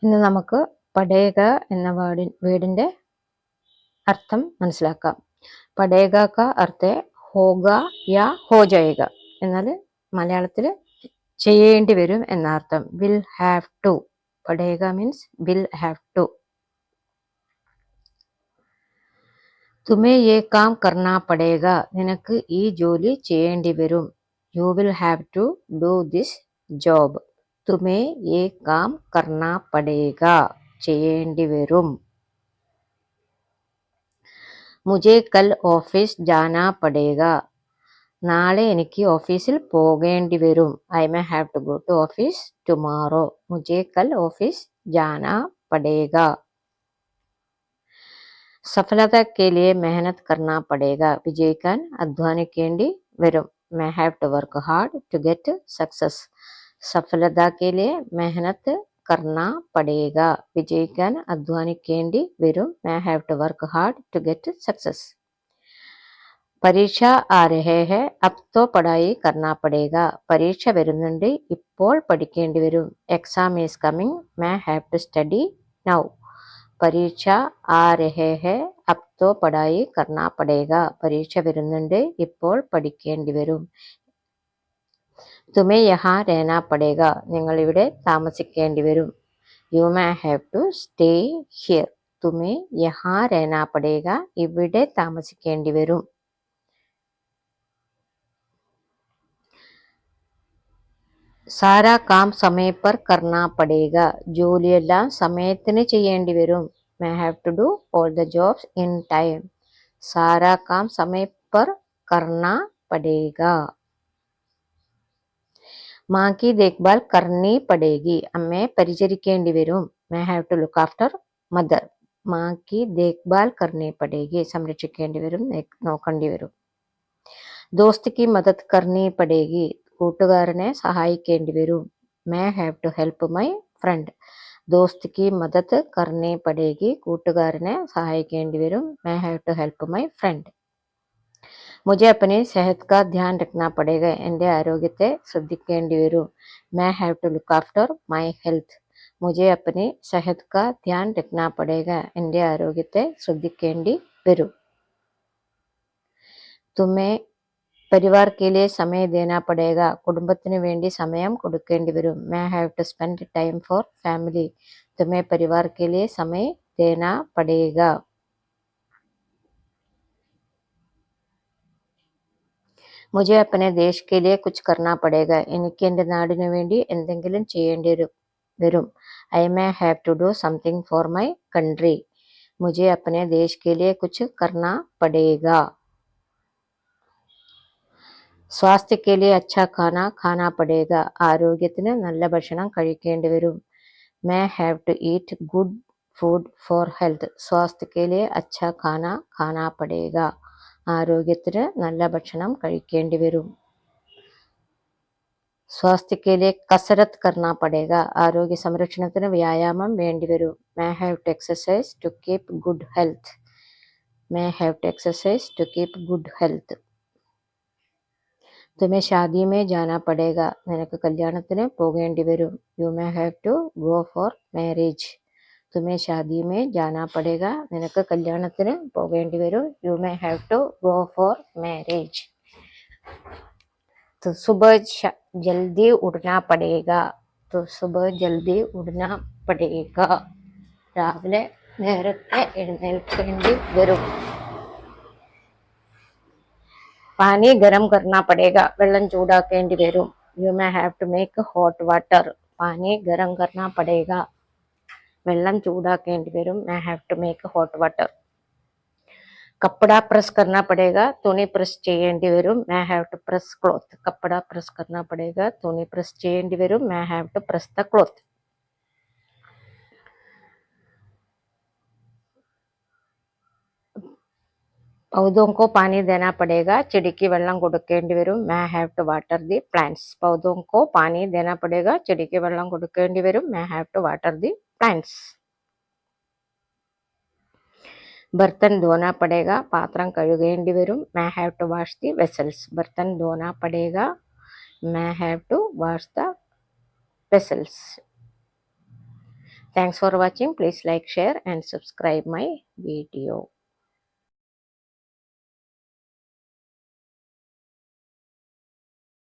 ഇന്ന് നമുക്ക് പടേക എന്ന വേർഡിന്റെ അർത്ഥം മനസ്സിലാക്കാം. പടേക ക അർത്ഥ ഹോഗ യാ ഹോ ജായേഗ എന്നാൽ മലയാളത്തിൽ ചെയ്യേണ്ടി വരും എന്ന അർത്ഥം. Will have to. പടേക മീൻസ് വിൽ ഹാവ് ടു. തുമേ യേ കാം കർണാ പടേഗ, നിനക്ക് ഈ ജോലി ചെയ്യേണ്ടി വരും. You will have to do this job. തുമേ യേ കാം കർണാ പടേഗ, ചെയ്യേണ്ടി വരും. മുझे കൽ ഓഫീസ് ജാനാ പടേഗ, നാളെ എനിക്ക് ഓഫീസിൽ പോകേണ്ടി വരും. I may have to go to office tomorrow. മുझे കൽ ഓഫീസ് ജാനാ പടേഗ. സഫലത കെ ലിയെ മെഹനത് കർണാ പടേഗ, വിജയിക്കാൻ അധ്വാനിക്കേണ്ടി വരും. May have to work hard to get success. സഫലത കെ ലിയെ മെഹനത് കർണാ പടേഗ, വിജയിക്കാൻ അധ്വാനിക്കേണ്ടി വരും. May have to work hard to get success. പരീക്ഷ ആ രഹേ ഹെ, അബ് തോ പഠായി കർണാ പടേഗ, പരീക്ഷ വരുന്നുണ്ട്, ഇപ്പോൾ പഠിക്കേണ്ടി വരും. Exam is coming, may have to study now. പരീക്ഷ ആ രഹേ ഹെ, അബ് തോ പഠായി കർണാ പടേഗ, പരീക്ഷ വരുന്നുണ്ട്, ഇപ്പോൾ പഠിക്കേണ്ടി വരും. തുമേ യഹാ രഹനാ പടേഗ, നിങ്ങൾ ഇവിടെ താമസിക്കേണ്ടി വരും. You may have to stay here. തുമേ യഹാ രഹനാ പടേഗ, ഇവിടെ താമസിക്കേണ്ടി വരും. സാരാ കാം സമയ പർ കർണാ പടേഗ, ജോലിയെല്ലാം സമയത്തിന് ചെയ്യേണ്ടി വരും. May have to do all the jobs in time. സാരാ കാം സമയ പർ കർണാ പടേഗ. മാ കി ദേഖ്ഭാൽ കർണി പടേഗി, അമ്മയെ പരിചരിക്കേണ്ടി വരും. May have to look after mother. മാ കി ദേഖ്ഭാൽ കർണി പടേഗി, സംരക്ഷിക്കേണ്ടി വരും, നോക്കേണ്ടി വരും. ദോസ്ത് കി മദത് കർണി പടേഗി, കൂട്ടുകാരനെ സഹായിക്കേണ്ടി വരും. May have to help my friend. ദോസ്ത് കി മദത് കർണി പടേഗി, കൂട്ടുകാരനെ സഹായിക്കേണ്ടി വരും. May have to help my friend. മുझे अपनी सेहत का ध्यान रखना पड़ेगा, എൻ്റെ ആരോഗ്യത്തെ ശ്രദ്ധിക്കേണ്ടി വരും. May have to look after my health. മുझे अपनी सेहत का ध्यान रखना पड़ेगा, എൻ്റെ ആരോഗ്യത്തെ ശ്രദ്ധിക്കേണ്ടി വരും. തുമേ പരിവാർ കെ ലിയെ സമയ ദേനാ പടേഗ, കുടുംബത്തിന് വേണ്ടി സമയം കൊടുക്കേണ്ടി വരും. May have to spend time for family. തുമേ പരിവാർ കെ ലിയെ സമയ ദേനാ പടേഗ. മുझे अपने देश के लिए कुछ करना पड़ेगा, എനിക്ക് എൻ്റെ നാടിനു വേണ്ടി എന്തെങ്കിലും ചെയ്യേണ്ടി വരും. I may have to do something for my country. മുझे अपने देश के लिए कुछ करना पड़ेगा. സ്വാസ്ഥ്യ കെ ലിയെ അച്ഛാ ഖാന ഖാനാ പടേഗ, ആരോഗ്യത്തിന് നല്ല ഭക്ഷണം കഴിക്കേണ്ടി വരും. May have to eat good food for health. സ്വാസ്ഥ്യ കെ ലിയെ അച്ഛാ ഖാന ഖാനാ പടേഗ, ആരോഗ്യത്തിന് നല്ല ഭക്ഷണം കഴിക്കേണ്ടി വരും. സ്വാസ്ഥ്യ കെ ലിയെ കസരത്ത് കർണാ പടേഗ, ആരോഗ്യ സംരക്ഷണത്തിന് വ്യായാമം വേണ്ടി വരും. May have to exercise to keep good health. May have to exercise to keep good health. തുമേ ഷാദി മേ ജാനാ പടേഗ, നിനക്ക് കല്യാണത്തിന് പോകേണ്ടി വരും. You may have to go for marriage. തുമേ ഷാദി മേ ജാനാ പടേഗ, നിനക്ക് കല്യാണത്തിന് പോകേണ്ടി വരും. You may have to go for marriage. तो सुबह जल्दी उठना पड़ेगा. तो सुबह जल्दी उठना पड़ेगा, രാവിലെ നേരത്തെ എഴുന്നേൽക്കേണ്ടി വരും. പാനി ഗരം കർണാ പടേഗ, വെള്ളം ചൂടാക്കേണ്ടി വരും. You may have to make hot water. പാനി ഗരം കർണാ പടേഗ, വെള്ളം ചൂടാക്കേണ്ടി വരും. May have to make hot water. കപ്പട പ്രസ് കർണാ പടേഗ, തുണി പ്രസ് ചെയ്യേണ്ടി വരും. May have to press cloth. കപ്പട പ്രസ് കർണാ പടേഗ, തുണി പ്രസ് ചെയ്യേണ്ടി വരും. May have to press the cloth. പൗധോं को पानी देना पड़ेगा, ചെടിക്ക് വെള്ളം കൊടുക്കേണ്ടി വരും. May have to water the plants. പൗധോं को पानी देना पड़ेगा, ചെടിക്ക് വെള്ളം കൊടുക്കേണ്ടി വരും. May have to water the plants. ബർത്തൻ ധോന പടേഗ, പാത്രം കഴുകേണ്ടി വരും. May have to wash the vessels. ബർത്തൻ ധോന പടേഗ, may have to wash the vessels. Thanks for watching. Please like, share and subscribe my video.